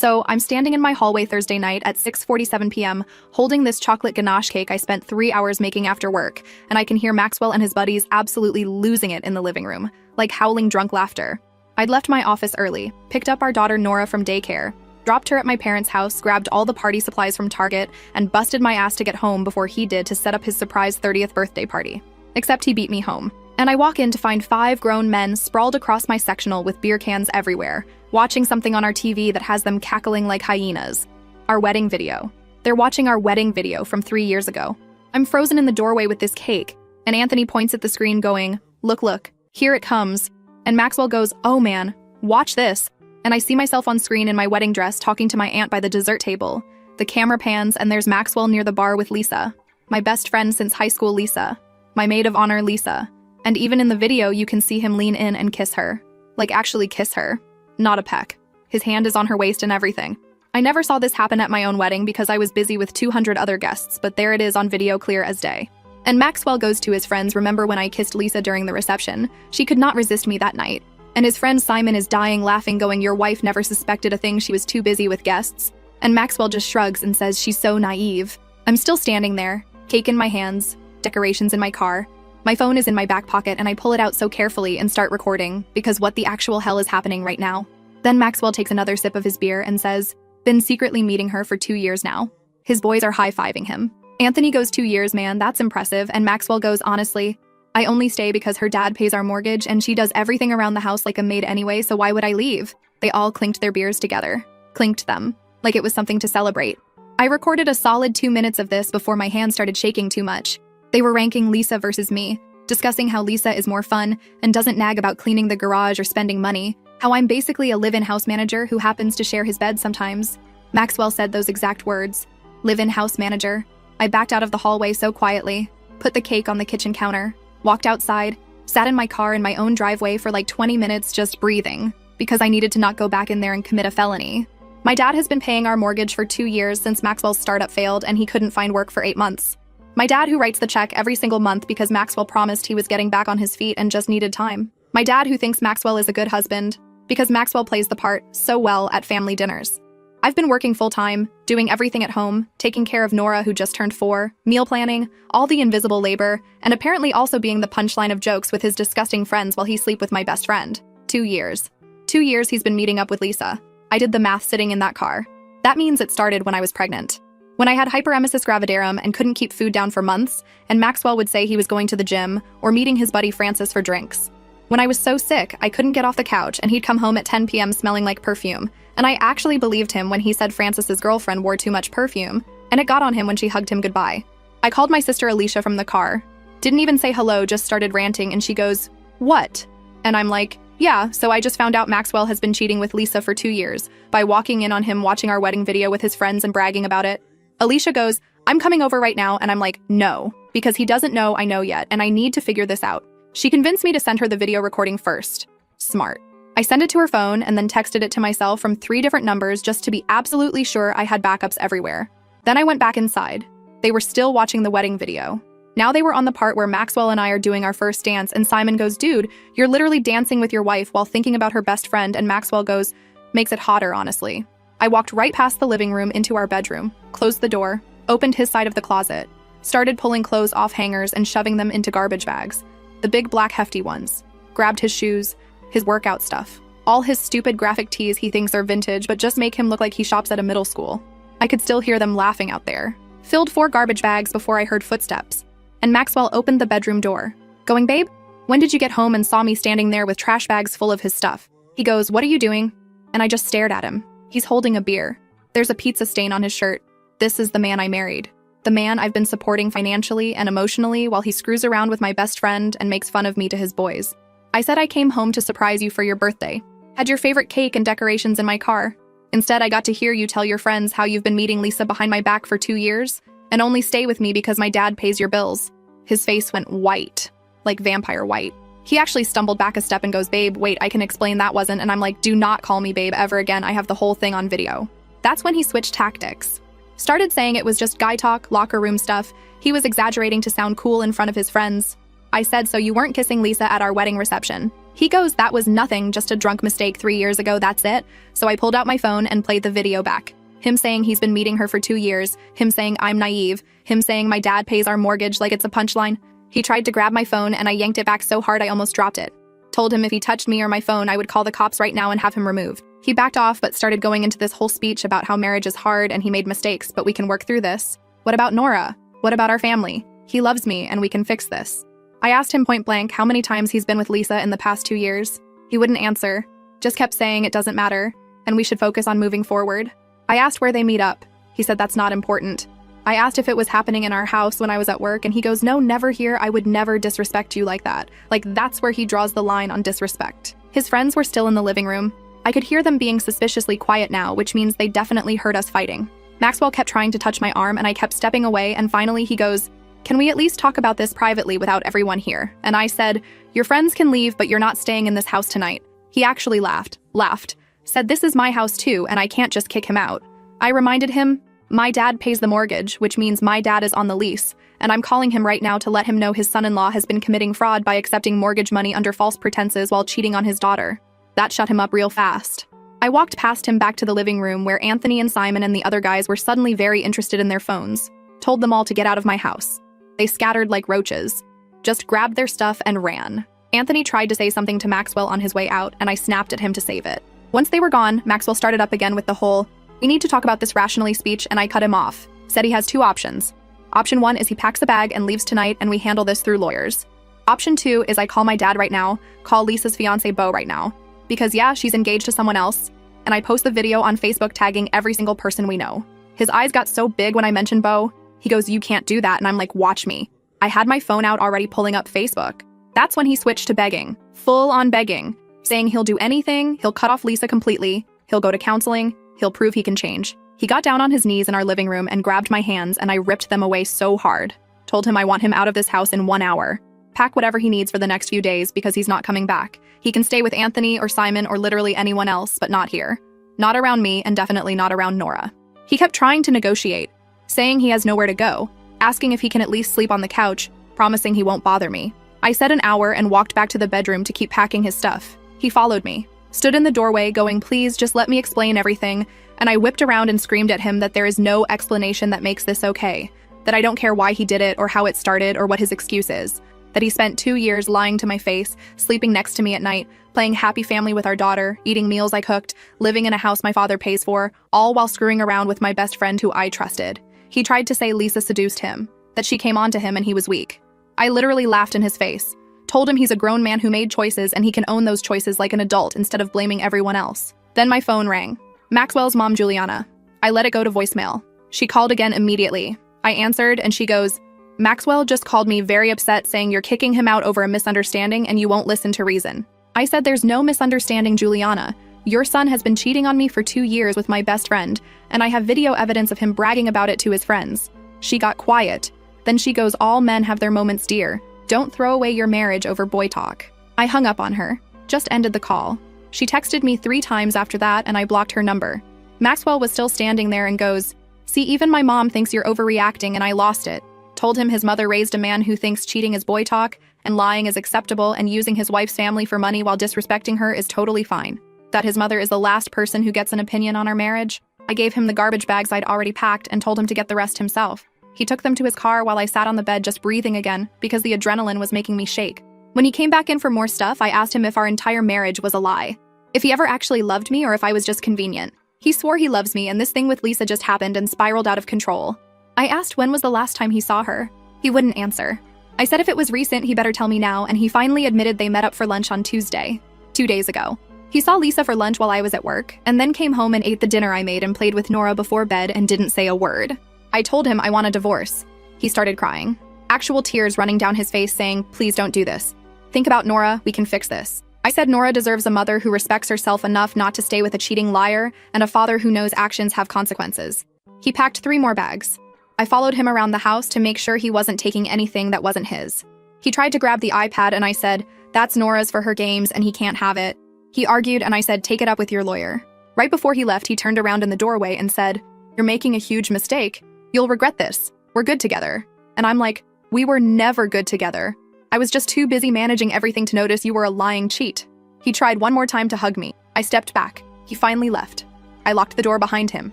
So I'm standing in my hallway Thursday night at 6:47 p.m. holding this chocolate ganache cake I spent 3 hours making after work, and I can hear Maxwell and his buddies absolutely losing it in the living room, like howling drunk laughter. I'd left my office early, picked up our daughter Nora from daycare, dropped her at my parents' house, grabbed all the party supplies from Target, and busted my ass to get home before he did to set up his surprise 30th birthday party. Except he beat me home. And I walk in to find 5 grown men sprawled across my sectional with beer cans everywhere, watching something on our TV that has them cackling like hyenas. Our wedding video. They're watching our wedding video from 3 years ago. I'm frozen in the doorway with this cake, and Anthony points at the screen going, "Look, here it comes." And Maxwell goes, "Oh man, watch this." And I see myself on screen in my wedding dress talking to my aunt by the dessert table. The camera pans and there's Maxwell near the bar with Lisa. My best friend since high school, Lisa. My maid of honor, Lisa. And even in the video, you can see him lean in and kiss her. Like actually kiss her. Not a peck. His hand is on her waist and everything. I never saw this happen at my own wedding because I was busy with 200 other guests, but there it is on video, clear as day. And Maxwell goes to his friends, "Remember when I kissed Lisa during the reception? She could not resist me that night." And his friend Simon is dying laughing, going, "Your wife never suspected a thing, she was too busy with guests." And Maxwell just shrugs and says, "She's so naive." I'm still standing there, cake in my hands, decorations in my car. My phone is in my back pocket and I pull it out so carefully and start recording, because what the actual hell is happening right now? Then Maxwell takes another sip of his beer and says, "Been secretly meeting her for 2 years now." His boys are high-fiving him. Anthony goes, "2 years, man, that's impressive." And Maxwell goes, "Honestly, I only stay because her dad pays our mortgage and she does everything around the house like a maid anyway, so why would I leave?" They all clinked their beers together. Clinked them. Like it was something to celebrate. I recorded a solid 2 minutes of this before my hands started shaking too much. They were ranking Lisa versus me, discussing how Lisa is more fun and doesn't nag about cleaning the garage or spending money, how I'm basically a live-in house manager who happens to share his bed sometimes. Maxwell said those exact words. Live-in house manager. I backed out of the hallway so quietly, put the cake on the kitchen counter, walked outside, sat in my car in my own driveway for like 20 minutes just breathing, because I needed to not go back in there and commit a felony. My dad has been paying our mortgage for 2 years since Maxwell's startup failed and he couldn't find work for 8 months. My dad who writes the check every single month because Maxwell promised he was getting back on his feet and just needed time. My dad who thinks Maxwell is a good husband because Maxwell plays the part so well at family dinners. I've been working full-time, doing everything at home, taking care of Nora who just turned 4, meal planning, all the invisible labor, and apparently also being the punchline of jokes with his disgusting friends while he sleep with my best friend. 2 years. 2 years he's been meeting up with Lisa. I did the math sitting in that car. That means it started when I was pregnant. When I had hyperemesis gravidarum and couldn't keep food down for months, and Maxwell would say he was going to the gym or meeting his buddy Francis for drinks. When I was so sick, I couldn't get off the couch and he'd come home at 10 p.m. smelling like perfume. And I actually believed him when he said Francis's girlfriend wore too much perfume, and it got on him when she hugged him goodbye. I called my sister Alicia from the car. Didn't even say hello, just started ranting, and she goes, "What?" And I'm like, "Yeah, so I just found out Maxwell has been cheating with Lisa for 2 years by walking in on him watching our wedding video with his friends and bragging about it." Alicia goes, "I'm coming over right now," and I'm like, "No," because he doesn't know I know yet, and I need to figure this out. She convinced me to send her the video recording first. Smart. I sent it to her phone and then texted it to myself from 3 different numbers just to be absolutely sure I had backups everywhere. Then I went back inside. They were still watching the wedding video. Now they were on the part where Maxwell and I are doing our first dance, and Simon goes, "Dude, you're literally dancing with your wife while thinking about her best friend," and Maxwell goes, "Makes it hotter, honestly." I walked right past the living room into our bedroom, closed the door, opened his side of the closet, started pulling clothes off hangers and shoving them into garbage bags. The big black hefty ones. Grabbed his shoes, his workout stuff, all his stupid graphic tees he thinks are vintage but just make him look like he shops at a middle school. I could still hear them laughing out there. Filled 4 garbage bags before I heard footsteps. And Maxwell opened the bedroom door, going, "Babe, when did you get home?" and saw me standing there with trash bags full of his stuff. He goes, "What are you doing?" And I just stared at him. He's holding a beer. There's a pizza stain on his shirt. This is the man I married. The man I've been supporting financially and emotionally while he screws around with my best friend and makes fun of me to his boys. I said I came home to surprise you for your birthday. Had your favorite cake and decorations in my car. Instead, I got to hear you tell your friends how you've been meeting Lisa behind my back for 2 years and only stay with me because my dad pays your bills. His face went white, like vampire white. He actually stumbled back a step and goes, "Babe, wait, I can explain that wasn't," and I'm like, "Do not call me babe ever again, I have the whole thing on video." That's when he switched tactics. Started saying it was just guy talk, locker room stuff. He was exaggerating to sound cool in front of his friends. I said, "So you weren't kissing Lisa at our wedding reception?" He goes, that was nothing, just a drunk mistake 3 years ago, that's it. So I pulled out my phone and played the video back. Him saying he's been meeting her for 2 years, him saying I'm naive, him saying my dad pays our mortgage like it's a punchline. He tried to grab my phone and I yanked it back so hard I almost dropped it. Told him if he touched me or my phone, I would call the cops right now and have him removed. He backed off but started going into this whole speech about how marriage is hard and he made mistakes, but we can work through this. What about Nora? What about our family? He loves me and we can fix this. I asked him point blank how many times he's been with Lisa in the past 2 years. He wouldn't answer, just kept saying it doesn't matter, and we should focus on moving forward. I asked where they meet up. He said that's not important. I asked if it was happening in our house when I was at work, and he goes, no, never here, I would never disrespect you like that. Like, that's where he draws the line on disrespect. His friends were still in the living room. I could hear them being suspiciously quiet now, which means they definitely heard us fighting. Maxwell kept trying to touch my arm, and I kept stepping away, and finally he goes, can we at least talk about this privately without everyone here? And I said, your friends can leave, but you're not staying in this house tonight. He actually laughed, said this is my house too, and I can't just kick him out. I reminded him, my dad pays the mortgage, which means my dad is on the lease, and I'm calling him right now to let him know his son-in-law has been committing fraud by accepting mortgage money under false pretenses while cheating on his daughter. That shut him up real fast. I walked past him back to the living room where Anthony and Simon and the other guys were suddenly very interested in their phones. Told them all to get out of my house. They scattered like roaches. Just grabbed their stuff and ran. Anthony tried to say something to Maxwell on his way out, and I snapped at him to save it. Once they were gone, Maxwell started up again with the whole, we need to talk about this rationally speech, and I cut him off. Said he has 2 options. Option 1 is he packs a bag and leaves tonight and we handle this through lawyers. Option 2 is I call my dad right now, call Lisa's fiancé Beau right now. Because yeah, she's engaged to someone else, and I post the video on Facebook tagging every single person we know. His eyes got so big when I mentioned Beau. He goes, you can't do that, and I'm like, watch me. I had my phone out already pulling up Facebook. That's when he switched to begging, full-on begging, saying he'll do anything, he'll cut off Lisa completely, he'll go to counseling, he'll prove he can change. He got down on his knees in our living room and grabbed my hands, and I ripped them away so hard. Told him I want him out of this house in 1 hour. Pack whatever he needs for the next few days because he's not coming back. He can stay with Anthony or Simon or literally anyone else, but not here. Not around me, and definitely not around Nora. He kept trying to negotiate, saying he has nowhere to go, asking if he can at least sleep on the couch, promising he won't bother me. I said an hour and walked back to the bedroom to keep packing his stuff. He followed me, stood in the doorway going, please just let me explain everything, and I whipped around and screamed at him that there is no explanation that makes this okay, that I don't care why he did it or how it started or what his excuse is, that he spent 2 years lying to my face, sleeping next to me at night, playing happy family with our daughter, eating meals I cooked, living in a house my father pays for, all while screwing around with my best friend who I trusted. He tried to say Lisa seduced him, that she came on to him and he was weak. I literally laughed in his face, told him he's a grown man who made choices and he can own those choices like an adult instead of blaming everyone else. Then my phone rang. Maxwell's mom, Juliana. I let it go to voicemail. She called again immediately. I answered and she goes, Maxwell just called me very upset saying you're kicking him out over a misunderstanding and you won't listen to reason. I said there's no misunderstanding, Juliana. Your son has been cheating on me for 2 years with my best friend, and I have video evidence of him bragging about it to his friends. She got quiet. Then she goes, all men have their moments, dear. Don't throw away your marriage over boy talk. I hung up on her. Just ended the call. She texted me 3 times after that and I blocked her number. Maxwell was still standing there and goes, see, even my mom thinks you're overreacting and I lost it. Told him his mother raised a man who thinks cheating is boy talk and lying is acceptable and using his wife's family for money while disrespecting her is totally fine. That his mother is the last person who gets an opinion on our marriage. I gave him the garbage bags I'd already packed and told him to get the rest himself. He took them to his car while I sat on the bed just breathing again because the adrenaline was making me shake. When he came back in for more stuff, I asked him if our entire marriage was a lie. If he ever actually loved me or if I was just convenient. He swore he loves me and this thing with Lisa just happened and spiraled out of control. I asked when was the last time he saw her. He wouldn't answer. I said if it was recent, he better tell me now, and he finally admitted they met up for lunch on Tuesday, 2 days ago. He saw Lisa for lunch while I was at work, and then came home and ate the dinner I made and played with Nora before bed and didn't say a word. I told him I want a divorce. He started crying. Actual tears running down his face saying, please don't do this. Think about Nora, we can fix this. I said Nora deserves a mother who respects herself enough not to stay with a cheating liar and a father who knows actions have consequences. He packed 3 more bags. I followed him around the house to make sure he wasn't taking anything that wasn't his. He tried to grab the iPad and I said, that's Nora's for her games and he can't have it. He argued and I said, take it up with your lawyer. Right before he left, he turned around in the doorway and said, you're making a huge mistake. You'll regret this. We're good together. And I'm like, we were never good together. I was just too busy managing everything to notice you were a lying cheat. He tried one more time to hug me. I stepped back. He finally left. I locked the door behind him.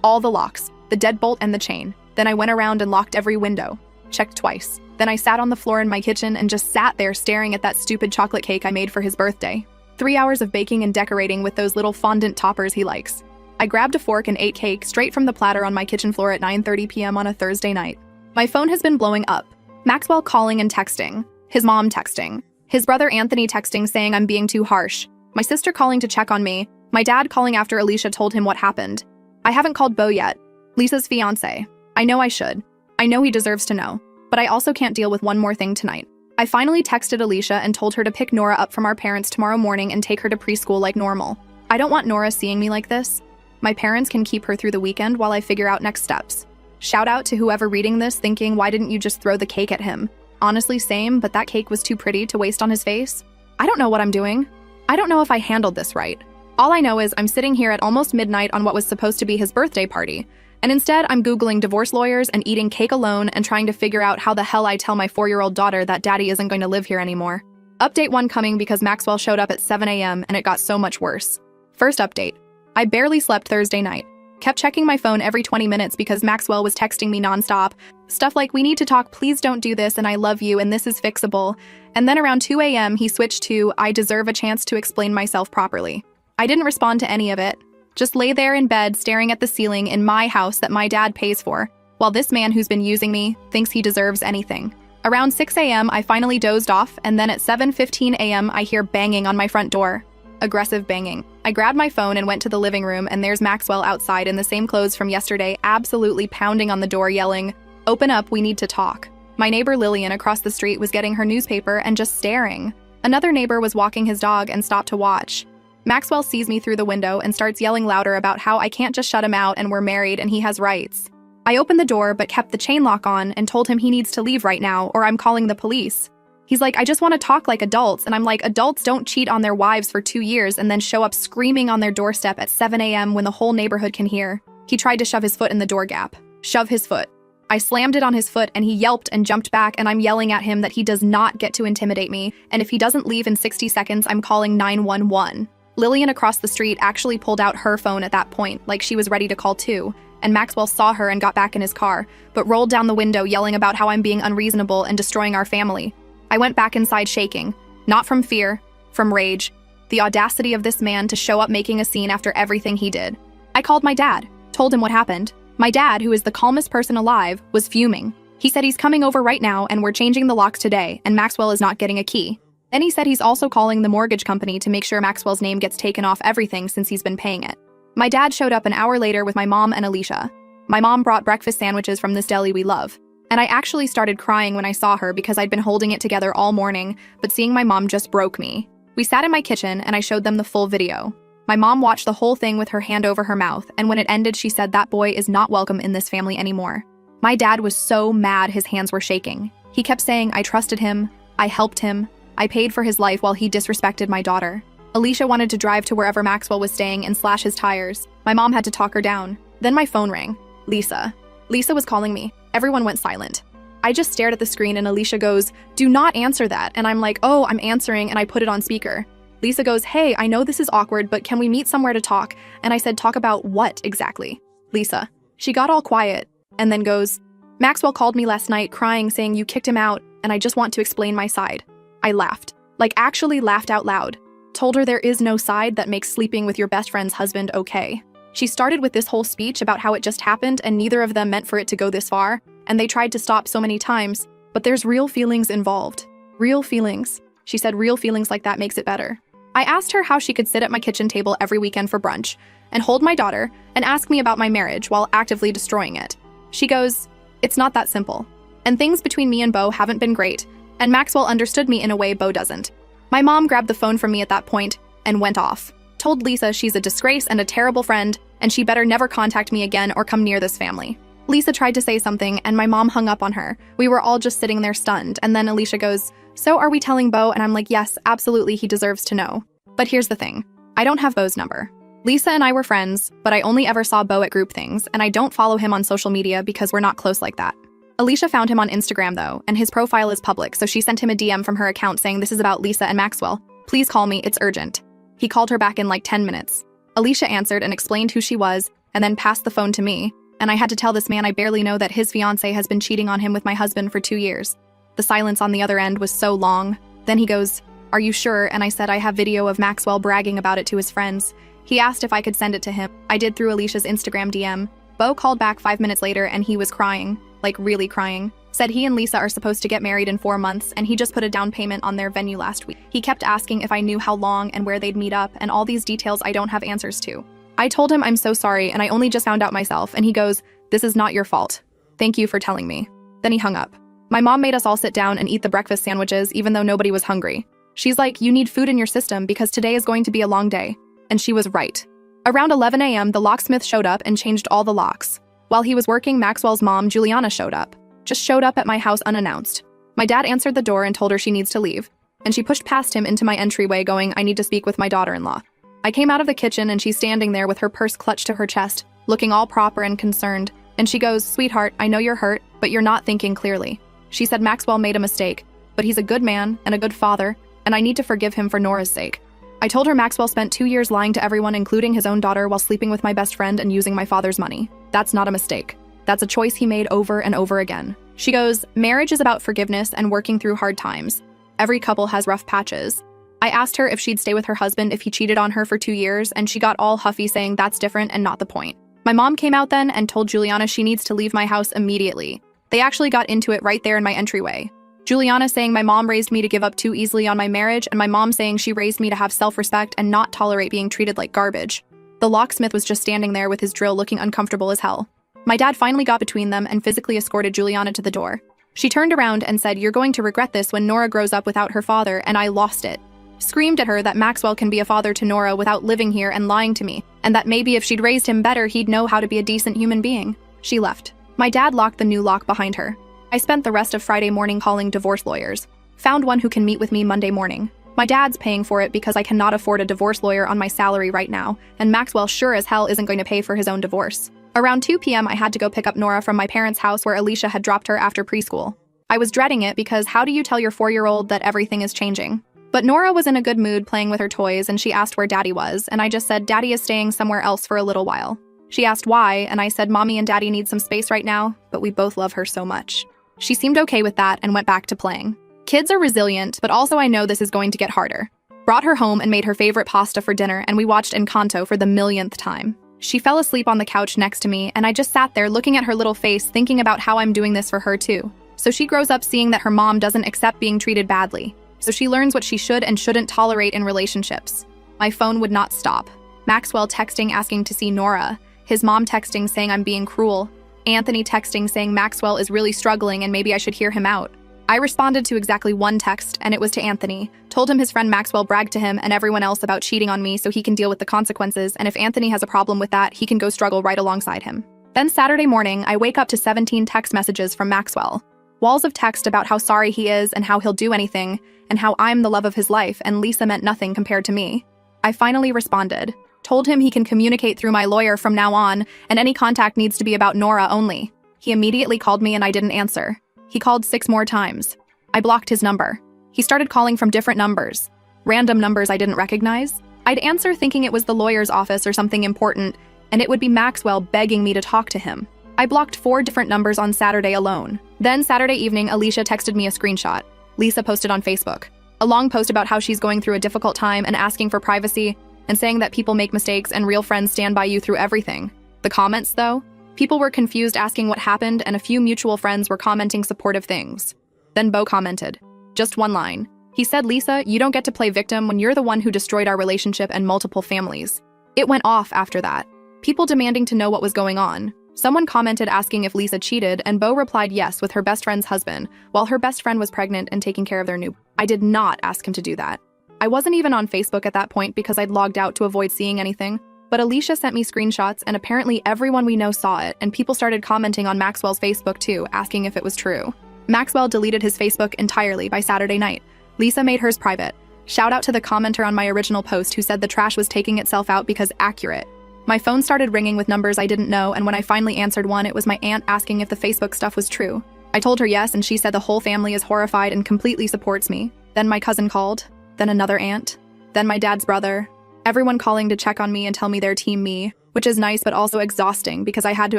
All the locks, the deadbolt and the chain. Then I went around and locked every window. Checked twice. Then I sat on the floor in my kitchen and just sat there staring at that stupid chocolate cake I made for his birthday. 3 hours of baking and decorating with those little fondant toppers he likes. I grabbed a fork and ate cake straight from the platter on my kitchen floor at 9:30 p.m. on a Thursday night. My phone has been blowing up. Maxwell calling and texting. His mom texting. His brother Anthony texting saying I'm being too harsh. My sister calling to check on me. My dad calling after Alicia told him what happened. I haven't called Beau yet. Lisa's fiancé. I know I should. I know he deserves to know. But I also can't deal with one more thing tonight. I finally texted Alicia and told her to pick Nora up from our parents tomorrow morning and take her to preschool like normal. I don't want Nora seeing me like this. My parents can keep her through the weekend while I figure out next steps. Shout out to whoever reading this thinking, why didn't you just throw the cake at him? Honestly, same, but that cake was too pretty to waste on his face. I don't know what I'm doing. I don't know if I handled this right. All I know is I'm sitting here at almost midnight on what was supposed to be his birthday party. And instead, I'm Googling divorce lawyers and eating cake alone and trying to figure out how the hell I tell my 4-year-old daughter that daddy isn't going to live here anymore. Update 1 coming because Maxwell showed up at 7 a.m. and it got so much worse. First update. I barely slept Thursday night. Kept checking my phone every 20 minutes because Maxwell was texting me nonstop. Stuff like, we need to talk, please don't do this, and I love you, and this is fixable. And then around 2 a.m. he switched to, I deserve a chance to explain myself properly. I didn't respond to any of it. Just lay there in bed staring at the ceiling in my house that my dad pays for, while this man who's been using me thinks he deserves anything. Around 6 a.m. I finally dozed off, and then at 7:15 a.m. I hear banging on my front door. Aggressive banging. I grabbed my phone and went to the living room, and there's Maxwell outside in the same clothes from yesterday, absolutely pounding on the door yelling, "Open up, we need to talk." My neighbor Lillian across the street was getting her newspaper and just staring. Another neighbor was walking his dog and stopped to watch. Maxwell sees me through the window and starts yelling louder about how I can't just shut him out and we're married and he has rights. I opened the door but kept the chain lock on and told him he needs to leave right now or I'm calling the police. He's like, I just want to talk like adults, and I'm like, adults don't cheat on their wives for 2 years and then show up screaming on their doorstep at 7 a.m. when the whole neighborhood can hear. He tried to shove his foot in the door gap. Shove his foot. I slammed it on his foot and he yelped and jumped back, and I'm yelling at him that he does not get to intimidate me, and if he doesn't leave in 60 seconds, I'm calling 911. Lillian across the street actually pulled out her phone at that point, like she was ready to call too, and Maxwell saw her and got back in his car, but rolled down the window yelling about how I'm being unreasonable and destroying our family. I went back inside shaking, not from fear, from rage. The audacity of this man to show up making a scene after everything he did. I called my dad, told him what happened. My dad, who is the calmest person alive, was fuming. He said he's coming over right now and we're changing the locks today, and Maxwell is not getting a key. Then he said he's also calling the mortgage company to make sure Maxwell's name gets taken off everything since he's been paying it. My dad showed up an hour later with my mom and Alicia. My mom brought breakfast sandwiches from this deli we love. And I actually started crying when I saw her because I'd been holding it together all morning, but seeing my mom just broke me. We sat in my kitchen and I showed them the full video. My mom watched the whole thing with her hand over her mouth, and when it ended she said that boy is not welcome in this family anymore. My dad was so mad his hands were shaking. He kept saying I trusted him, I helped him, I paid for his life while he disrespected my daughter. Alicia wanted to drive to wherever Maxwell was staying and slash his tires. My mom had to talk her down. Then my phone rang. Lisa. Lisa was calling me. Everyone went silent. I just stared at the screen and Alicia goes, "Do not answer that." And I'm like, "Oh, I'm answering," and I put it on speaker. Lisa goes, "Hey, I know this is awkward, but can we meet somewhere to talk?" And I said, "Talk about what exactly?" Lisa. She got all quiet and then goes, "Maxwell called me last night crying saying you kicked him out and I just want to explain my side." I laughed. Like actually laughed out loud. Told her there is no side that makes sleeping with your best friend's husband okay. She started with this whole speech about how it just happened and neither of them meant for it to go this far, and they tried to stop so many times, but there's real feelings involved. Real feelings. She said real feelings like that makes it better. I asked her how she could sit at my kitchen table every weekend for brunch and hold my daughter and ask me about my marriage while actively destroying it. She goes, "It's not that simple. And things between me and Beau haven't been great, and Maxwell understood me in a way Beau doesn't." My mom grabbed the phone from me at that point and went off. Told Lisa she's a disgrace and a terrible friend, and she better never contact me again or come near this family. Lisa tried to say something, and my mom hung up on her. We were all just sitting there stunned, and then Alicia goes, "So are we telling Beau?" And I'm like, "Yes, absolutely, he deserves to know." But here's the thing. I don't have Beau's number. Lisa and I were friends, but I only ever saw Beau at group things, and I don't follow him on social media because we're not close like that. Alicia found him on Instagram though, and his profile is public, so she sent him a DM from her account saying this is about Lisa and Maxwell. Please call me, it's urgent. He called her back in like 10 minutes. Alicia answered and explained who she was, and then passed the phone to me, and I had to tell this man I barely know that his fiancée has been cheating on him with my husband for 2 years. The silence on the other end was so long. Then he goes, "Are you sure?" And I said I have video of Maxwell bragging about it to his friends. He asked if I could send it to him. I did through Alicia's Instagram DM. Bo called back 5 minutes later and he was crying, like really crying. Said he and Lisa are supposed to get married in 4 months and he just put a down payment on their venue last week. He kept asking if I knew how long and where they'd meet up and all these details I don't have answers to. I told him I'm so sorry and I only just found out myself, and he goes, "This is not your fault. Thank you for telling me." Then he hung up. My mom made us all sit down and eat the breakfast sandwiches even though nobody was hungry. She's like, "You need food in your system because today is going to be a long day." And she was right. Around 11 a.m., the locksmith showed up and changed all the locks. While he was working, Maxwell's mom, Juliana, showed up. Just showed up at my house unannounced. My dad answered the door and told her she needs to leave, and she pushed past him into my entryway going, "I need to speak with my daughter-in-law." I came out of the kitchen and she's standing there with her purse clutched to her chest, looking all proper and concerned, and she goes, "Sweetheart, I know you're hurt, but you're not thinking clearly." She said Maxwell made a mistake, but he's a good man and a good father, and I need to forgive him for Nora's sake. I told her Maxwell spent 2 years lying to everyone, including his own daughter, while sleeping with my best friend and using my father's money. That's not a mistake. That's a choice he made over and over again. She goes, "Marriage is about forgiveness and working through hard times. Every couple has rough patches." I asked her if she'd stay with her husband if he cheated on her for 2 years, and she got all huffy saying that's different and not the point. My mom came out then and told Juliana she needs to leave my house immediately. They actually got into it right there in my entryway. Juliana saying my mom raised me to give up too easily on my marriage, and my mom saying she raised me to have self-respect and not tolerate being treated like garbage. The locksmith was just standing there with his drill looking uncomfortable as hell. My dad finally got between them and physically escorted Juliana to the door. She turned around and said, "You're going to regret this when Nora grows up without her father," and I lost it. Screamed at her that Maxwell can be a father to Nora without living here and lying to me, and that maybe if she'd raised him better, he'd know how to be a decent human being. She left. My dad locked the new lock behind her. I spent the rest of Friday morning calling divorce lawyers. Found one who can meet with me Monday morning. My dad's paying for it because I cannot afford a divorce lawyer on my salary right now, and Maxwell sure as hell isn't going to pay for his own divorce. Around 2 p.m., I had to go pick up Nora from my parents' house where Alicia had dropped her after preschool. I was dreading it because how do you tell your 4-year-old that everything is changing? But Nora was in a good mood playing with her toys, and she asked where Daddy was, and I just said Daddy is staying somewhere else for a little while. She asked why, and I said Mommy and Daddy need some space right now, but we both love her so much. She seemed okay with that and went back to playing. Kids are resilient, but also I know this is going to get harder. Brought her home and made her favorite pasta for dinner, and we watched Encanto for the millionth time. She fell asleep on the couch next to me, and I just sat there looking at her little face, thinking about how I'm doing this for her too. So she grows up seeing that her mom doesn't accept being treated badly. So she learns what she should and shouldn't tolerate in relationships. My phone would not stop. Maxwell texting asking to see Nora. His mom texting saying I'm being cruel. Anthony texting saying Maxwell is really struggling and maybe I should hear him out. I responded to exactly one text, and it was to Anthony. Told him his friend Maxwell bragged to him and everyone else about cheating on me so he can deal with the consequences, and if Anthony has a problem with that, he can go struggle right alongside him. Then Saturday morning, I wake up to 17 text messages from Maxwell. Walls of text about how sorry he is and how he'll do anything, and how I'm the love of his life and Lisa meant nothing compared to me. I finally responded. Told him he can communicate through my lawyer from now on, and any contact needs to be about Nora only. He immediately called me and I didn't answer. He called 6 more times. I blocked his number. He started calling from different numbers. Random numbers I didn't recognize. I'd answer thinking it was the lawyer's office or something important, and it would be Maxwell begging me to talk to him. I blocked 4 different numbers on Saturday alone. Then Saturday evening, Alicia texted me a screenshot. Lisa posted on Facebook. A long post about how she's going through a difficult time and asking for privacy, and saying that people make mistakes and real friends stand by you through everything. The comments, though? People were confused asking what happened, and a few mutual friends were commenting supportive things. Then Bo commented. Just one line. He said, "Lisa, you don't get to play victim when you're the one who destroyed our relationship and multiple families." It went off after that. People demanding to know what was going on. Someone commented asking if Lisa cheated, and Bo replied yes with her best friend's husband, while her best friend was pregnant and taking care of their new. I did not ask him to do that. I wasn't even on Facebook at that point because I'd logged out to avoid seeing anything. But Alicia sent me screenshots, and apparently everyone we know saw it, and people started commenting on Maxwell's Facebook too, asking if it was true. Maxwell deleted his Facebook entirely by Saturday night. Lisa made hers private. Shout out to the commenter on my original post who said the trash was taking itself out because accurate. My phone started ringing with numbers I didn't know, and when I finally answered one, it was my aunt asking if the Facebook stuff was true. I told her yes, and she said the whole family is horrified and completely supports me. Then my cousin called, then another aunt, then my dad's brother. Everyone calling to check on me and tell me they're team me, which is nice but also exhausting because I had to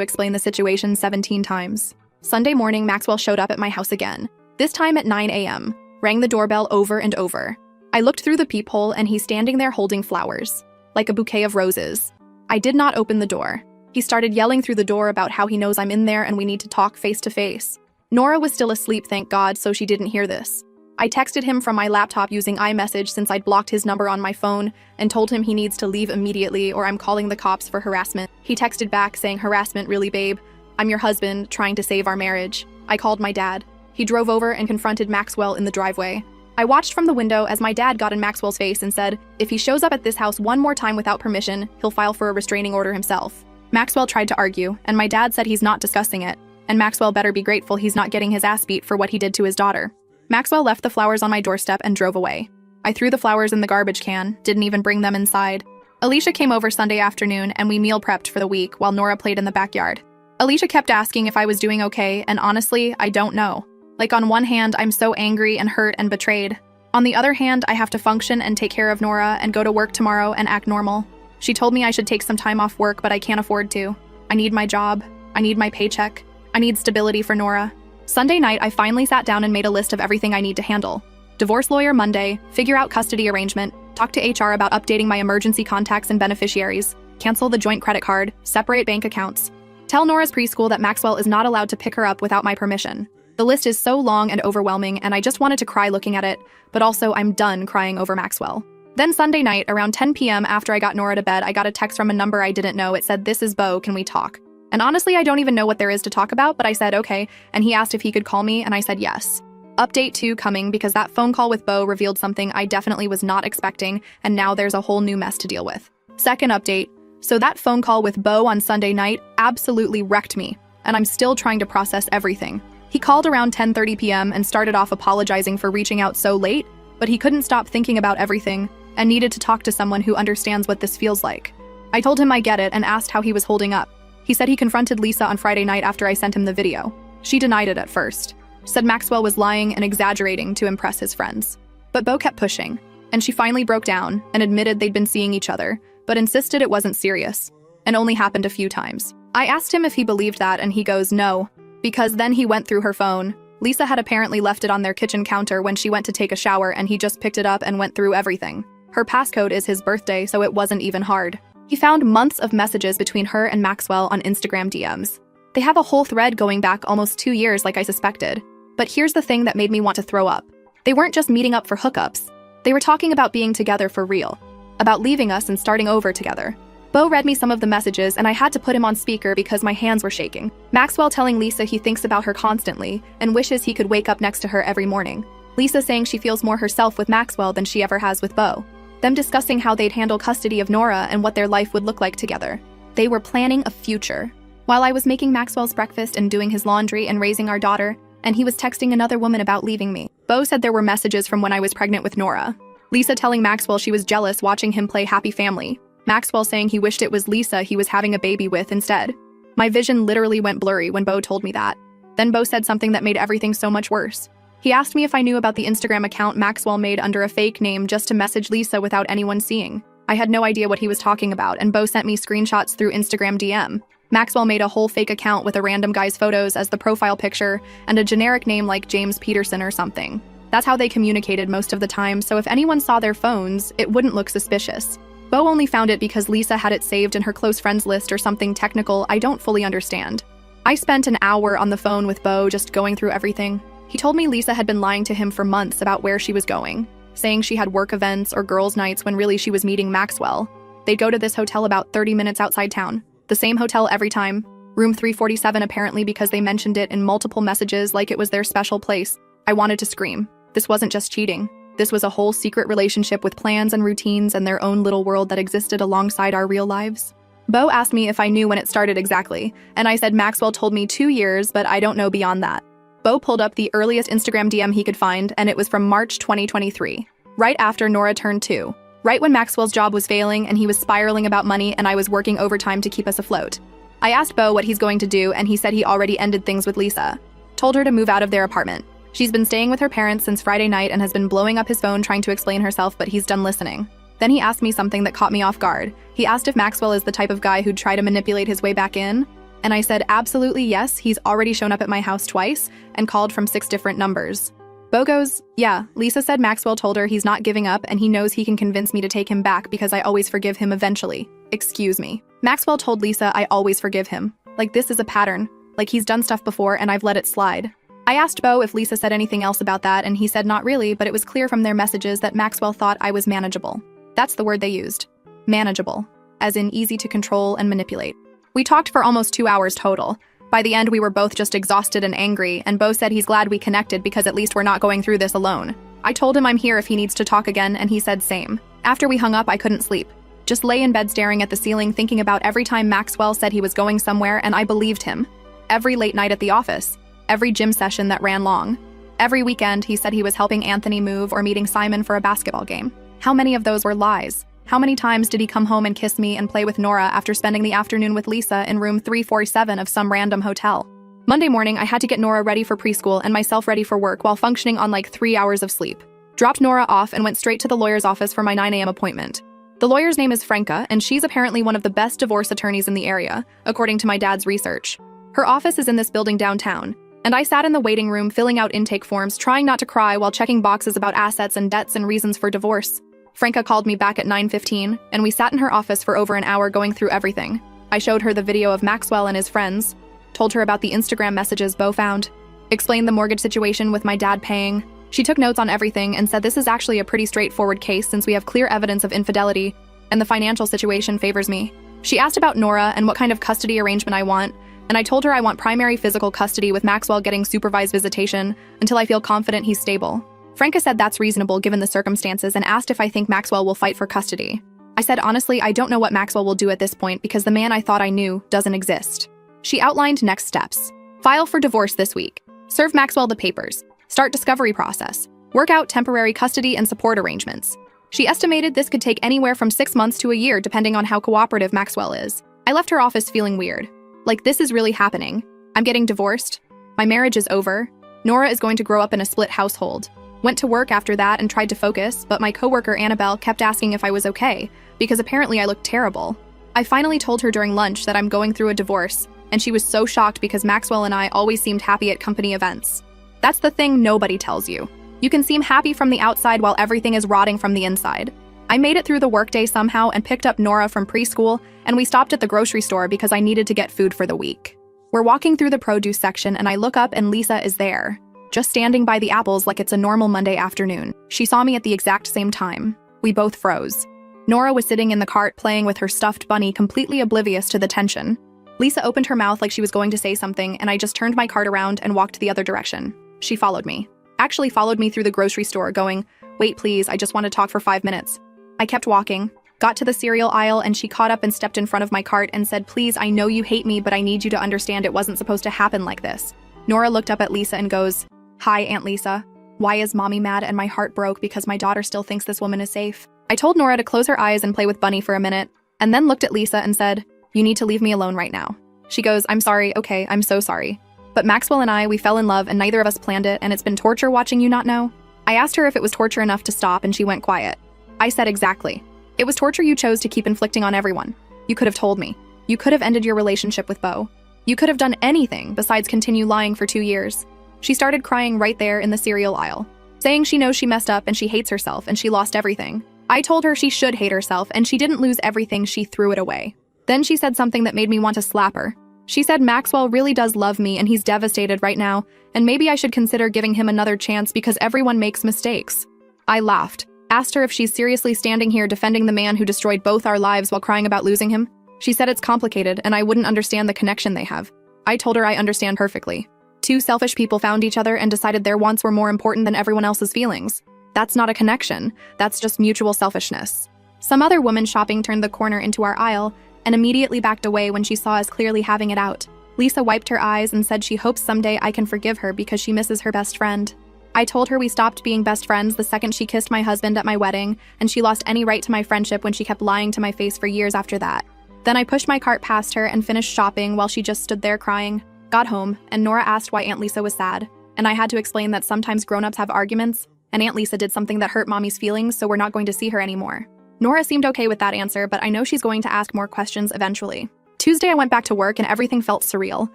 explain the situation 17 times. Sunday morning, Maxwell showed up at my house again, this time at 9 a.m., rang the doorbell over and over. I looked through the peephole and he's standing there holding flowers, like a bouquet of roses. I did not open the door. He started yelling through the door about how he knows I'm in there and we need to talk face to face. Nora was still asleep, thank God, so she didn't hear this. I texted him from my laptop using iMessage since I'd blocked his number on my phone and told him he needs to leave immediately or I'm calling the cops for harassment. He texted back saying, "Harassment, really, babe? I'm your husband, trying to save our marriage." I called my dad. He drove over and confronted Maxwell in the driveway. I watched from the window as my dad got in Maxwell's face and said, "If he shows up at this house one more time without permission, he'll file for a restraining order himself." Maxwell tried to argue, and my dad said he's not discussing it, and Maxwell better be grateful he's not getting his ass beat for what he did to his daughter. Maxwell left the flowers on my doorstep and drove away. I threw the flowers in the garbage can, didn't even bring them inside. Alicia came over Sunday afternoon and we meal prepped for the week while Nora played in the backyard. Alicia kept asking if I was doing okay, and honestly, I don't know. Like, on one hand, I'm so angry and hurt and betrayed. On the other hand, I have to function and take care of Nora and go to work tomorrow and act normal. She told me I should take some time off work, but I can't afford to. I need my job. I need my paycheck. I need stability for Nora. Sunday night, I finally sat down and made a list of everything I need to handle. Divorce lawyer Monday, figure out custody arrangement, talk to HR about updating my emergency contacts and beneficiaries, cancel the joint credit card, separate bank accounts. Tell Nora's preschool that Maxwell is not allowed to pick her up without my permission. The list is so long and overwhelming, and I just wanted to cry looking at it, but also I'm done crying over Maxwell. Then Sunday night, around 10 p.m. after I got Nora to bed, I got a text from a number I didn't know. It said, "This is Bo, can we talk?" And honestly, I don't even know what there is to talk about, but I said okay, and he asked if he could call me, and I said yes. Update 2 coming, because that phone call with Bo revealed something I definitely was not expecting, and now there's a whole new mess to deal with. Second update, so that phone call with Bo on Sunday night absolutely wrecked me, and I'm still trying to process everything. He called around 10:30 p.m. and started off apologizing for reaching out so late, but he couldn't stop thinking about everything and needed to talk to someone who understands what this feels like. I told him I get it and asked how he was holding up. He said he confronted Lisa on Friday night after I sent him the video. She denied it at first, said Maxwell was lying and exaggerating to impress his friends. But Bo kept pushing, and she finally broke down and admitted they'd been seeing each other, but insisted it wasn't serious, and only happened a few times. I asked him if he believed that, and he goes, no, because then he went through her phone. Lisa had apparently left it on their kitchen counter when she went to take a shower, and he just picked it up and went through everything. Her passcode is his birthday, so it wasn't even hard. He found months of messages between her and Maxwell on Instagram DMs. They have a whole thread going back almost 2 years like I suspected. But here's the thing that made me want to throw up. They weren't just meeting up for hookups. They were talking about being together for real. About leaving us and starting over together. Bo read me some of the messages and I had to put him on speaker because my hands were shaking. Maxwell telling Lisa he thinks about her constantly and wishes he could wake up next to her every morning. Lisa saying she feels more herself with Maxwell than she ever has with Bo. Them discussing how they'd handle custody of Nora and what their life would look like together. They were planning a future. While I was making Maxwell's breakfast and doing his laundry and raising our daughter, and he was texting another woman about leaving me. Bo said there were messages from when I was pregnant with Nora. Lisa telling Maxwell she was jealous watching him play Happy Family. Maxwell saying he wished it was Lisa he was having a baby with instead. My vision literally went blurry when Bo told me that. Then Bo said something that made everything so much worse. He asked me if I knew about the Instagram account Maxwell made under a fake name just to message Lisa without anyone seeing. I had no idea what he was talking about, and Bo sent me screenshots through Instagram DM. Maxwell made a whole fake account with a random guy's photos as the profile picture and a generic name like James Peterson or something. That's how they communicated most of the time, so if anyone saw their phones, it wouldn't look suspicious. Bo only found it because Lisa had it saved in her close friends list or something technical I don't fully understand. I spent an hour on the phone with Bo just going through everything. He told me Lisa had been lying to him for months about where she was going, saying she had work events or girls' nights when really she was meeting Maxwell. They'd go to this hotel about 30 minutes outside town. The same hotel every time. Room 347 apparently because they mentioned it in multiple messages like it was their special place. I wanted to scream. This wasn't just cheating. This was a whole secret relationship with plans and routines and their own little world that existed alongside our real lives. Bo asked me if I knew when it started exactly, and I said Maxwell told me 2 years, but I don't know beyond that. Bo pulled up the earliest Instagram DM he could find, and it was from March 2023, right after Nora turned 2. Right when Maxwell's job was failing and he was spiraling about money and I was working overtime to keep us afloat. I asked Bo what he's going to do and he said he already ended things with Lisa. told her to move out of their apartment. She's been staying with her parents since Friday night and has been blowing up his phone trying to explain herself, but he's done listening. Then he asked me something that caught me off guard. He asked if Maxwell is the type of guy who'd try to manipulate his way back in, and I said absolutely yes, he's already shown up at my house twice and called from 6 different numbers. Bo goes, yeah, Lisa said Maxwell told her he's not giving up and he knows he can convince me to take him back because I always forgive him eventually. Excuse me. Maxwell told Lisa I always forgive him. Like this is a pattern. Like he's done stuff before and I've let it slide. I asked Bo if Lisa said anything else about that and he said not really, but it was clear from their messages that Maxwell thought I was manageable. That's the word they used. Manageable. As in easy to control and manipulate. We talked for almost 2 hours total. By the end, we were both just exhausted and angry, and Bo said he's glad we connected because at least we're not going through this alone. I told him I'm here if he needs to talk again, and he said same. After we hung up, I couldn't sleep. Just lay in bed staring at the ceiling, thinking about every time Maxwell said he was going somewhere, and I believed him. Every late night at the office. Every gym session that ran long. Every weekend, he said he was helping Anthony move or meeting Simon for a basketball game. How many of those were lies? How many times did he come home and kiss me and play with Nora after spending the afternoon with Lisa in room 347 of some random hotel? Monday morning, I had to get Nora ready for preschool and myself ready for work while functioning on like 3 hours of sleep. Dropped Nora off and went straight to the lawyer's office for my 9 a.m. appointment. The lawyer's name is Franca, and she's apparently one of the best divorce attorneys in the area, according to my dad's research. Her office is in this building downtown, and I sat in the waiting room filling out intake forms, trying not to cry while checking boxes about assets and debts and reasons for divorce. Franca called me back at 9:15, and we sat in her office for over an hour going through everything. I showed her the video of Maxwell and his friends, told her about the Instagram messages Bo found, explained the mortgage situation with my dad paying. She took notes on everything and said this is actually a pretty straightforward case since we have clear evidence of infidelity and the financial situation favors me. She asked about Nora and what kind of custody arrangement I want, and I told her I want primary physical custody with Maxwell getting supervised visitation until I feel confident he's stable. Franca said that's reasonable given the circumstances and asked if I think Maxwell will fight for custody. I said honestly, I don't know what Maxwell will do at this point because the man I thought I knew doesn't exist. She outlined next steps. File for divorce this week. Serve Maxwell the papers. Start discovery process. Work out temporary custody and support arrangements. She estimated this could take anywhere from 6 months to a year depending on how cooperative Maxwell is. I left her office feeling weird. Like this is really happening. I'm getting divorced. My marriage is over. Nora is going to grow up in a split household. Went to work after that and tried to focus, but my coworker Annabelle kept asking if I was okay, because apparently I looked terrible. I finally told her during lunch that I'm going through a divorce, and she was so shocked because Maxwell and I always seemed happy at company events. That's the thing nobody tells you. You can seem happy from the outside while everything is rotting from the inside. I made it through the workday somehow and picked up Nora from preschool, and we stopped at the grocery store because I needed to get food for the week. We're walking through the produce section and I look up and Lisa is there. Just standing by the apples like it's a normal Monday afternoon. She saw me at the exact same time. We both froze. Nora was sitting in the cart playing with her stuffed bunny, completely oblivious to the tension. Lisa opened her mouth like she was going to say something, and I just turned my cart around and walked the other direction. She followed me. Actually followed me through the grocery store, going, "Wait please, I just want to talk for 5 minutes." I kept walking, got to the cereal aisle, and she caught up and stepped in front of my cart and said, "Please, I know you hate me, but I need you to understand it wasn't supposed to happen like this." Nora looked up at Lisa and goes, "Hi, Aunt Lisa. Why is mommy mad and my heart broke because my daughter still thinks this woman is safe?" I told Nora to close her eyes and play with Bunny for a minute, and then looked at Lisa and said, "You need to leave me alone right now." She goes, "I'm sorry, okay, I'm so sorry. But Maxwell and we fell in love and neither of us planned it, and it's been torture watching you not know." I asked her if it was torture enough to stop, and she went quiet. I said exactly. It was torture you chose to keep inflicting on everyone. You could have told me. You could have ended your relationship with Bo. You could have done anything besides continue lying for 2 years. She started crying right there in the cereal aisle, saying she knows she messed up and she hates herself and she lost everything. I told her she should hate herself and she didn't lose everything, she threw it away. Then she said something that made me want to slap her. She said Maxwell really does love me and he's devastated right now, and maybe I should consider giving him another chance because everyone makes mistakes. I laughed, asked her if she's seriously standing here defending the man who destroyed both our lives while crying about losing him. She said it's complicated and I wouldn't understand the connection they have. I told her I understand perfectly. 2 selfish people found each other and decided their wants were more important than everyone else's feelings. That's not a connection, that's just mutual selfishness. Some other woman shopping turned the corner into our aisle and immediately backed away when she saw us clearly having it out. Lisa wiped her eyes and said she hopes someday I can forgive her because she misses her best friend. I told her we stopped being best friends the second she kissed my husband at my wedding, and she lost any right to my friendship when she kept lying to my face for years after that. Then I pushed my cart past her and finished shopping while she just stood there crying. Got home, and Nora asked why Aunt Lisa was sad, and I had to explain that sometimes grown-ups have arguments, and Aunt Lisa did something that hurt Mommy's feelings, so we're not going to see her anymore. Nora seemed okay with that answer, but I know she's going to ask more questions eventually. Tuesday, I went back to work and everything felt surreal.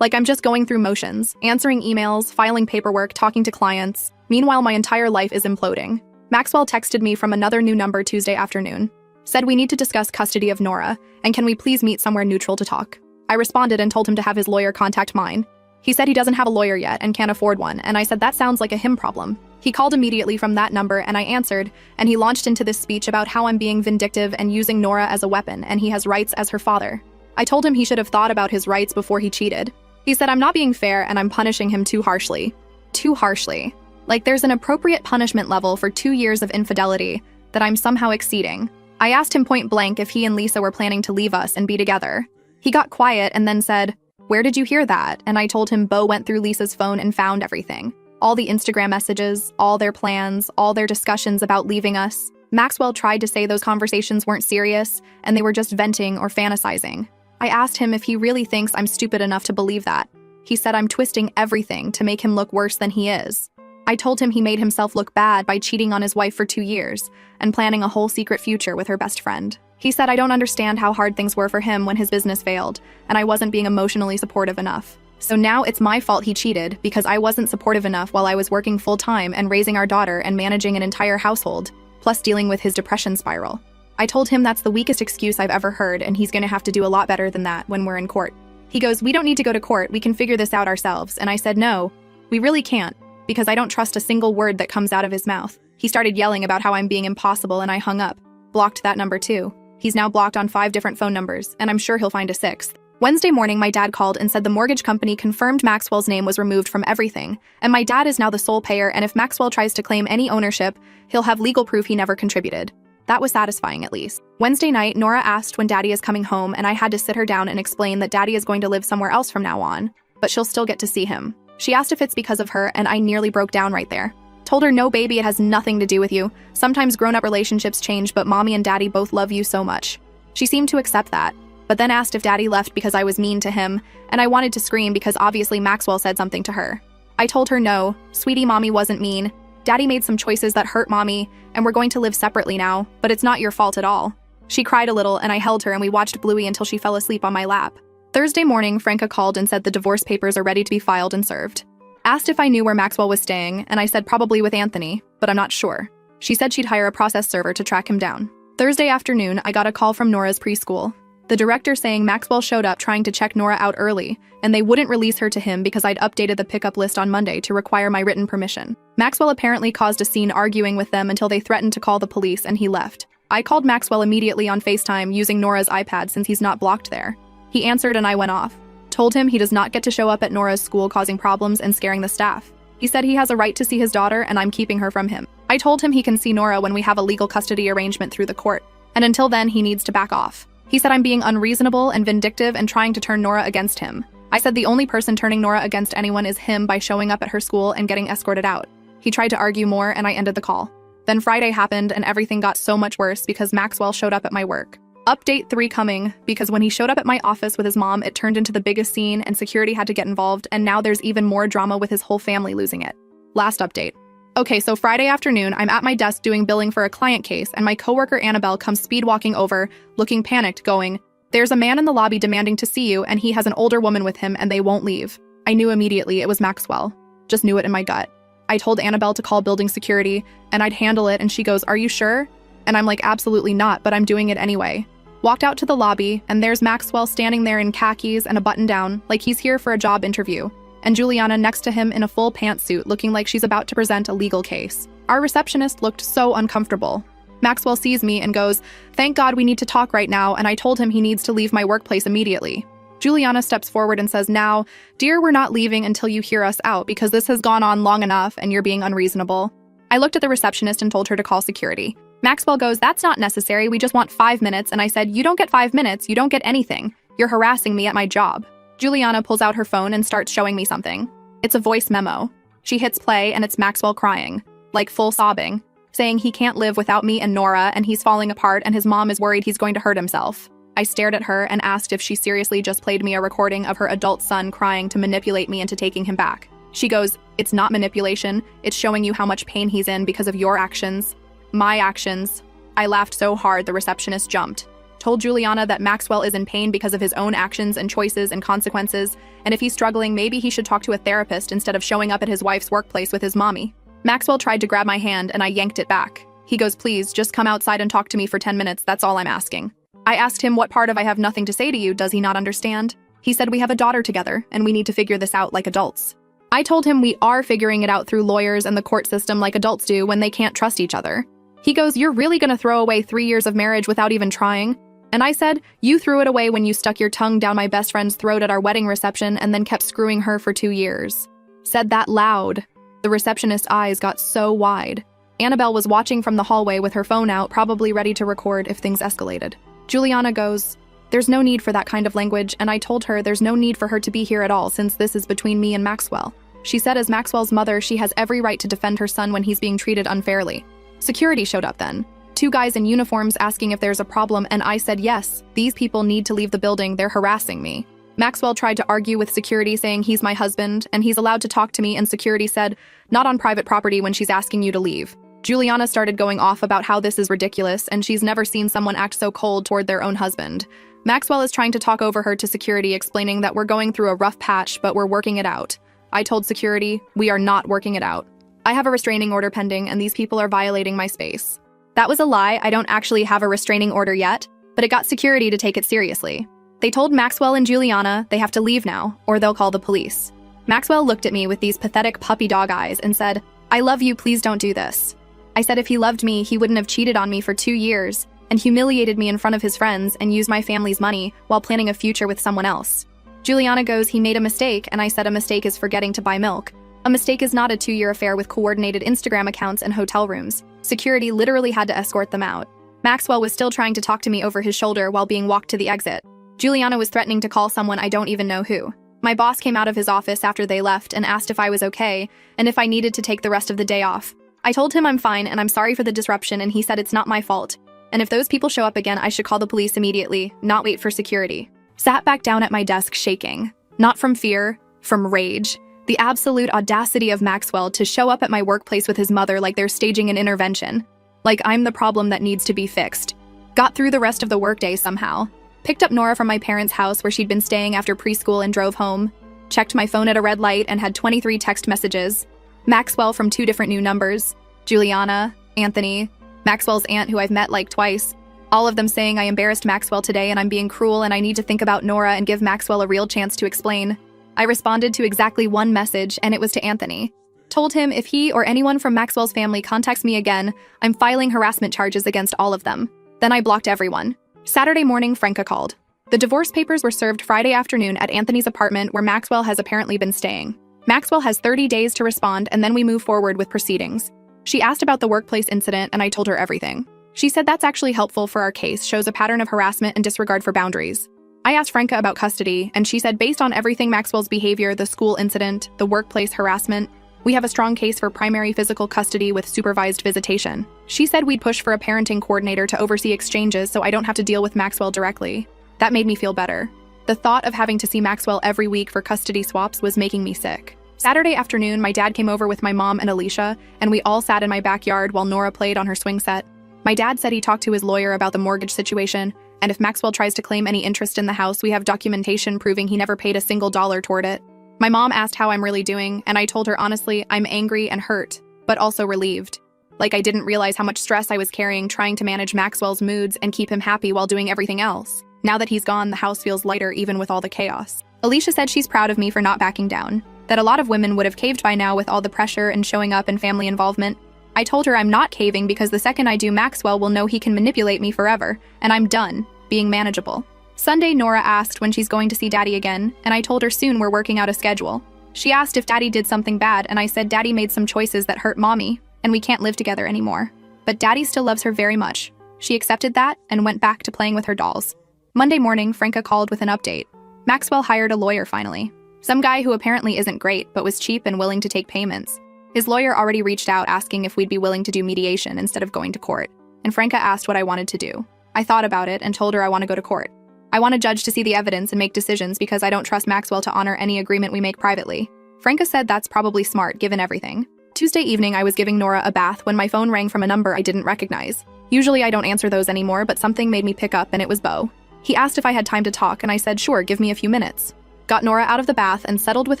Like I'm just going through motions, answering emails, filing paperwork, talking to clients. Meanwhile, my entire life is imploding. Maxwell texted me from another new number Tuesday afternoon. Said we need to discuss custody of Nora, and can we please meet somewhere neutral to talk? I responded and told him to have his lawyer contact mine. He said he doesn't have a lawyer yet and can't afford one, and I said that sounds like a him problem. He called immediately from that number and I answered, and he launched into this speech about how I'm being vindictive and using Nora as a weapon and he has rights as her father. I told him he should have thought about his rights before he cheated. He said I'm not being fair and I'm punishing him too harshly. Too harshly. Like there's an appropriate punishment level for 2 years of infidelity that I'm somehow exceeding. I asked him point blank if he and Lisa were planning to leave us and be together. He got quiet and then said, "Where did you hear that?" And I told him Bo went through Lisa's phone and found everything. All the Instagram messages, all their plans, all their discussions about leaving us. Maxwell tried to say those conversations weren't serious and they were just venting or fantasizing. I asked him if he really thinks I'm stupid enough to believe that. He said I'm twisting everything to make him look worse than he is. I told him he made himself look bad by cheating on his wife for 2 years and planning a whole secret future with her best friend. He said I don't understand how hard things were for him when his business failed, and I wasn't being emotionally supportive enough. So now it's my fault he cheated because I wasn't supportive enough while I was working full-time and raising our daughter and managing an entire household, plus dealing with his depression spiral. I told him that's the weakest excuse I've ever heard and he's gonna have to do a lot better than that when we're in court. He goes, "We don't need to go to court, we can figure this out ourselves." And I said, "No, we really can't, because I don't trust a single word that comes out of his mouth." He started yelling about how I'm being impossible and I hung up. Blocked that number too. He's now blocked on 5 different phone numbers, and I'm sure he'll find a 6th. Wednesday morning, my dad called and said the mortgage company confirmed Maxwell's name was removed from everything, and my dad is now the sole payer, and if Maxwell tries to claim any ownership, he'll have legal proof he never contributed. That was satisfying, at least. Wednesday night, Nora asked when Daddy is coming home, and I had to sit her down and explain that Daddy is going to live somewhere else from now on, but she'll still get to see him. She asked if it's because of her, and I nearly broke down right there. Told her, "No, baby, it has nothing to do with you. Sometimes grown-up relationships change, but Mommy and Daddy both love you so much." She seemed to accept that, but then asked if Daddy left because I was mean to him, and I wanted to scream because obviously Maxwell said something to her. I told her, "No, sweetie, Mommy wasn't mean. Daddy made some choices that hurt Mommy, and we're going to live separately now, but it's not your fault at all." She cried a little, and I held her and we watched Bluey until she fell asleep on my lap. Thursday morning, Franca called and said the divorce papers are ready to be filed and served. Asked if I knew where Maxwell was staying, and I said probably with Anthony, but I'm not sure. She said she'd hire a process server to track him down. Thursday afternoon, I got a call from Nora's preschool. The director saying Maxwell showed up trying to check Nora out early, and they wouldn't release her to him because I'd updated the pickup list on Monday to require my written permission. Maxwell apparently caused a scene arguing with them until they threatened to call the police and he left. I called Maxwell immediately on FaceTime using Nora's iPad since he's not blocked there. He answered and I went off. Told him he does not get to show up at Nora's school causing problems and scaring the staff. He said he has a right to see his daughter and I'm keeping her from him. I told him he can see Nora when we have a legal custody arrangement through the court, and until then he needs to back off. He said I'm being unreasonable and vindictive and trying to turn Nora against him. I said the only person turning Nora against anyone is him by showing up at her school and getting escorted out. He tried to argue more and I ended the call. Then Friday happened and everything got so much worse because Maxwell showed up at my work. Update 3 coming, because when he showed up at my office with his mom, it turned into the biggest scene and security had to get involved, and now there's even more drama with his whole family losing it. Last update. Okay, so Friday afternoon, I'm at my desk doing billing for a client case, and my coworker Annabelle comes speed walking over, looking panicked, going, "There's a man in the lobby demanding to see you, and he has an older woman with him, and they won't leave." I knew immediately it was Maxwell. Just knew it in my gut. I told Annabelle to call building security, and I'd handle it, and she goes, "Are you sure?" And I'm like, "Absolutely not, but I'm doing it anyway." Walked out to the lobby, and there's Maxwell standing there in khakis and a button-down, like he's here for a job interview, and Juliana next to him in a full pantsuit looking like she's about to present a legal case. Our receptionist looked so uncomfortable. Maxwell sees me and goes, "Thank God we need to talk right now," and I told him he needs to leave my workplace immediately. Juliana steps forward and says, "Now, dear, we're not leaving until you hear us out because this has gone on long enough and you're being unreasonable." I looked at the receptionist and told her to call security. Maxwell goes, "That's not necessary, we just want 5 minutes," and I said, "You don't get 5 minutes, you don't get anything. You're harassing me at my job." Juliana pulls out her phone and starts showing me something. It's a voice memo. She hits play and it's Maxwell crying, like full sobbing, saying he can't live without me and Nora and he's falling apart and his mom is worried he's going to hurt himself. I stared at her and asked if she seriously just played me a recording of her adult son crying to manipulate me into taking him back. She goes, "It's not manipulation, it's showing you how much pain he's in because of your actions." My actions. I laughed so hard the receptionist jumped. Told Juliana that Maxwell is in pain because of his own actions and choices and consequences, and if he's struggling, maybe he should talk to a therapist instead of showing up at his wife's workplace with his mommy. Maxwell tried to grab my hand and I yanked it back. He goes, "Please, just come outside and talk to me for 10 minutes, that's all I'm asking." I asked him what part of "I have nothing to say to you" does he not understand? He said we have a daughter together and we need to figure this out like adults. I told him we are figuring it out through lawyers and the court system like adults do when they can't trust each other. He goes, "You're really gonna throw away 3 years of marriage without even trying?" And I said, "You threw it away when you stuck your tongue down my best friend's throat at our wedding reception and then kept screwing her for 2 years. Said that loud. The receptionist's eyes got so wide. Annabelle was watching from the hallway with her phone out, probably ready to record if things escalated. Juliana goes, "There's no need for that kind of language," and I told her there's no need for her to be here at all since this is between me and Maxwell. She said as Maxwell's mother, she has every right to defend her son when he's being treated unfairly. Security showed up then. 2 guys in uniforms asking if there's a problem, and I said yes, these people need to leave the building, they're harassing me. Maxwell tried to argue with security saying he's my husband and he's allowed to talk to me, and security said, "Not on private property when she's asking you to leave." Juliana started going off about how this is ridiculous and she's never seen someone act so cold toward their own husband. Maxwell is trying to talk over her to security, explaining that we're going through a rough patch, but we're working it out. I told security, we are not working it out. I have a restraining order pending and these people are violating my space. That was a lie, I don't actually have a restraining order yet, but it got security to take it seriously. They told Maxwell and Juliana they have to leave now, or they'll call the police. Maxwell looked at me with these pathetic puppy dog eyes and said, "I love you, please don't do this." I said if he loved me, he wouldn't have cheated on me for 2 years and humiliated me in front of his friends and used my family's money while planning a future with someone else. Juliana goes, "He made a mistake," and I said a mistake is forgetting to buy milk. A mistake is not a 2-year affair with coordinated Instagram accounts and hotel rooms. Security literally had to escort them out. Maxwell was still trying to talk to me over his shoulder while being walked to the exit. Juliana was threatening to call someone I don't even know who. My boss came out of his office after they left and asked if I was okay and if I needed to take the rest of the day off. I told him I'm fine and I'm sorry for the disruption, and he said it's not my fault. And if those people show up again, I should call the police immediately, not wait for security. Sat back down at my desk shaking. Not from fear, from rage. The absolute audacity of Maxwell to show up at my workplace with his mother like they're staging an intervention. Like I'm the problem that needs to be fixed. Got through the rest of the workday somehow. Picked up Nora from my parents' house where she'd been staying after preschool and drove home. Checked my phone at a red light and had 23 text messages. Maxwell from 2 different new numbers. Juliana, Anthony, Maxwell's aunt who I've met like twice. All of them saying I embarrassed Maxwell today and I'm being cruel and I need to think about Nora and give Maxwell a real chance to explain. I responded to exactly one message, and it was to Anthony. Told him if he or anyone from Maxwell's family contacts me again, I'm filing harassment charges against all of them. Then I blocked everyone. Saturday morning, Franca called. The divorce papers were served Friday afternoon at Anthony's apartment where Maxwell has apparently been staying. Maxwell has 30 days to respond, and then we move forward with proceedings. She asked about the workplace incident, and I told her everything. She said that's actually helpful for our case, shows a pattern of harassment and disregard for boundaries. I asked Franca about custody, and she said based on everything Maxwell's behavior, the school incident, the workplace harassment, we have a strong case for primary physical custody with supervised visitation. She said we'd push for a parenting coordinator to oversee exchanges so I don't have to deal with Maxwell directly. That made me feel better. The thought of having to see Maxwell every week for custody swaps was making me sick. Saturday afternoon, my dad came over with my mom and Alicia, and we all sat in my backyard while Nora played on her swing set. My dad said he talked to his lawyer about the mortgage situation, and if Maxwell tries to claim any interest in the house, we have documentation proving he never paid a single dollar toward it. My mom asked how I'm really doing, and I told her honestly, I'm angry and hurt, but also relieved. Like I didn't realize how much stress I was carrying trying to manage Maxwell's moods and keep him happy while doing everything else. Now that he's gone, the house feels lighter even with all the chaos. Alicia said she's proud of me for not backing down, that a lot of women would have caved by now with all the pressure and showing up and family involvement. I told her I'm not caving because the second I do, Maxwell will know he can manipulate me forever, and I'm done being manageable. Sunday, Nora asked when she's going to see Daddy again, and I told her soon we're working out a schedule. She asked if Daddy did something bad, and I said Daddy made some choices that hurt Mommy, and we can't live together anymore. But Daddy still loves her very much. She accepted that and went back to playing with her dolls. Monday morning, Franca called with an update. Maxwell hired a lawyer finally. Some guy who apparently isn't great, but was cheap and willing to take payments. His lawyer already reached out asking if we'd be willing to do mediation instead of going to court, and Franca asked what I wanted to do. I thought about it and told her I want to go to court. I want a judge to see the evidence and make decisions because I don't trust Maxwell to honor any agreement we make privately. Franca said that's probably smart given everything. Tuesday evening, I was giving Nora a bath when my phone rang from a number I didn't recognize. Usually I don't answer those anymore, but something made me pick up and it was Beau. He asked if I had time to talk and I said, sure, give me a few minutes. Got Nora out of the bath and settled with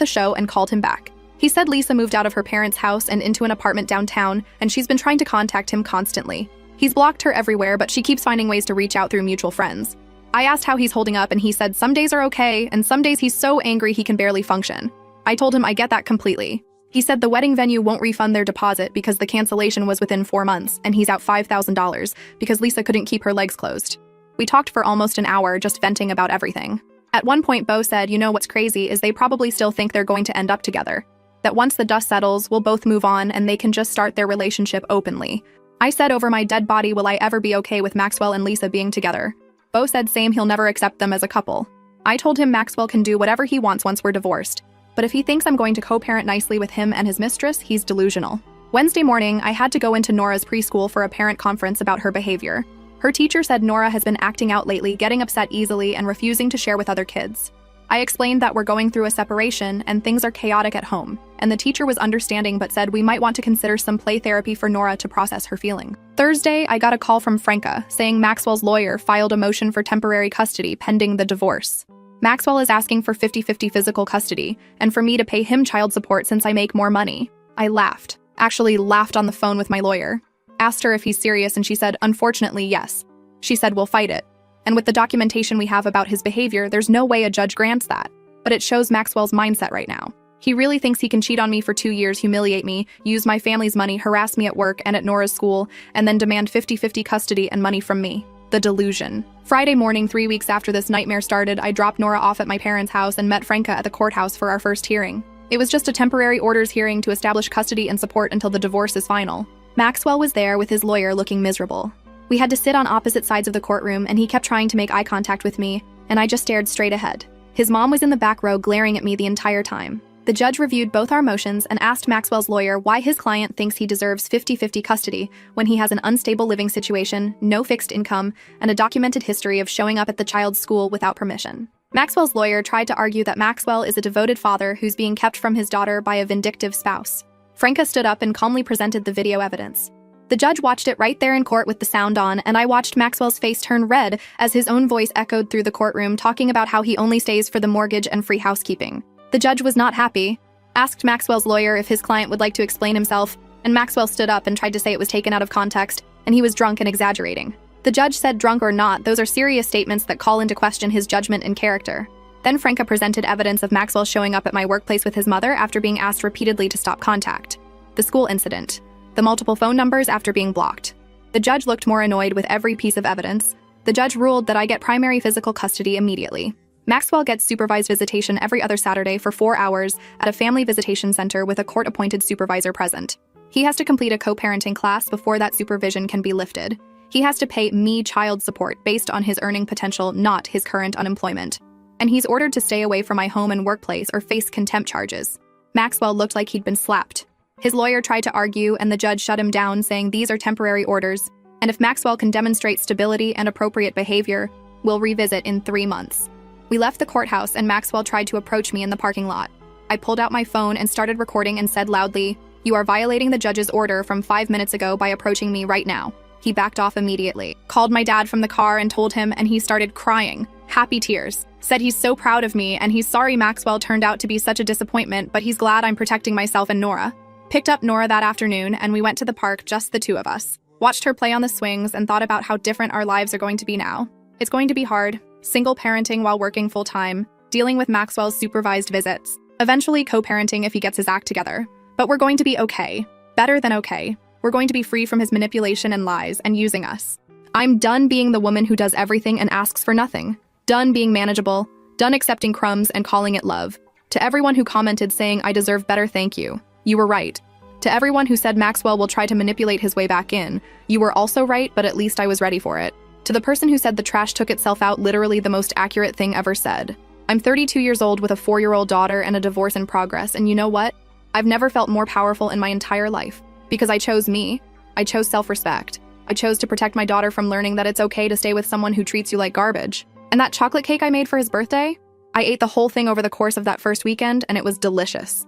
a show and called him back. He said Lisa moved out of her parents' house and into an apartment downtown, and she's been trying to contact him constantly. He's blocked her everywhere, but she keeps finding ways to reach out through mutual friends. I asked how he's holding up and he said some days are okay, and some days he's so angry he can barely function. I told him I get that completely. He said the wedding venue won't refund their deposit because the cancellation was within 4 months, and he's out $5,000 because Lisa couldn't keep her legs closed. We talked for almost an hour just venting about everything. At one point, Beau said, you know what's crazy is they probably still think they're going to end up together. That once the dust settles, we'll both move on and they can just start their relationship openly. I said over my dead body, will I ever be okay with Maxwell and Lisa being together? Beau said same, he'll never accept them as a couple. I told him Maxwell can do whatever he wants once we're divorced. But if he thinks I'm going to co-parent nicely with him and his mistress, he's delusional. Wednesday morning, I had to go into Nora's preschool for a parent conference about her behavior. Her teacher said Nora has been acting out lately, getting upset easily and refusing to share with other kids. I explained that we're going through a separation and things are chaotic at home, and the teacher was understanding but said we might want to consider some play therapy for Nora to process her feeling. Thursday, I got a call from Franca saying Maxwell's lawyer filed a motion for temporary custody pending the divorce. Maxwell is asking for 50-50 physical custody and for me to pay him child support since I make more money. I laughed. Actually laughed on the phone with my lawyer. Asked her if he's serious and she said, unfortunately, yes. She said, we'll fight it. And with the documentation we have about his behavior, there's no way a judge grants that. But it shows Maxwell's mindset right now. He really thinks he can cheat on me for 2 years, humiliate me, use my family's money, harass me at work and at Nora's school, and then demand 50-50 custody and money from me. The delusion. Friday morning, 3 weeks after this nightmare started, I dropped Nora off at my parents' house and met Franca at the courthouse for our first hearing. It was just a temporary orders hearing to establish custody and support until the divorce is final. Maxwell was there with his lawyer looking miserable. We had to sit on opposite sides of the courtroom and he kept trying to make eye contact with me, and I just stared straight ahead. His mom was in the back row glaring at me the entire time. The judge reviewed both our motions and asked Maxwell's lawyer why his client thinks he deserves 50-50 custody when he has an unstable living situation, no fixed income, and a documented history of showing up at the child's school without permission. Maxwell's lawyer tried to argue that Maxwell is a devoted father who's being kept from his daughter by a vindictive spouse. Franca stood up and calmly presented the video evidence. The judge watched it right there in court with the sound on, and I watched Maxwell's face turn red as his own voice echoed through the courtroom talking about how he only stays for the mortgage and free housekeeping. The judge was not happy, asked Maxwell's lawyer if his client would like to explain himself, and Maxwell stood up and tried to say it was taken out of context, and he was drunk and exaggerating. The judge said drunk or not, those are serious statements that call into question his judgment and character. Then Franca presented evidence of Maxwell showing up at my workplace with his mother after being asked repeatedly to stop contact. The school incident. The multiple phone numbers after being blocked. The judge looked more annoyed with every piece of evidence. The judge ruled that I get primary physical custody immediately. Maxwell gets supervised visitation every other Saturday for 4 hours at a family visitation center with a court-appointed supervisor present. He has to complete a co-parenting class before that supervision can be lifted. He has to pay me child support based on his earning potential, not his current unemployment. And he's ordered to stay away from my home and workplace or face contempt charges. Maxwell looked like he'd been slapped. His lawyer tried to argue, and the judge shut him down, saying these are temporary orders, and if Maxwell can demonstrate stability and appropriate behavior, we'll revisit in 3 months. We left the courthouse, and Maxwell tried to approach me in the parking lot. I pulled out my phone and started recording and said loudly, "You are violating the judge's order from 5 minutes ago by approaching me right now." He backed off immediately. Called my dad from the car and told him, and he started crying. Happy tears. Said he's so proud of me, and he's sorry Maxwell turned out to be such a disappointment, but he's glad I'm protecting myself and Nora. Picked up Nora that afternoon, and we went to the park, just the two of us. Watched her play on the swings and thought about how different our lives are going to be now. It's going to be hard, single parenting while working full-time, dealing with Maxwell's supervised visits, eventually co-parenting if he gets his act together. But we're going to be okay. Better than okay. We're going to be free from his manipulation and lies and using us. I'm done being the woman who does everything and asks for nothing. Done being manageable. Done accepting crumbs and calling it love. To everyone who commented saying I deserve better, thank you. You were right. To everyone who said Maxwell will try to manipulate his way back in, you were also right, but at least I was ready for it. To the person who said the trash took itself out, literally the most accurate thing ever said. I'm 32 years old with a 4-year-old daughter and a divorce in progress, and you know what? I've never felt more powerful in my entire life. Because I chose me. I chose self-respect. I chose to protect my daughter from learning that it's okay to stay with someone who treats you like garbage. And that chocolate cake I made for his birthday? I ate the whole thing over the course of that first weekend, and it was delicious.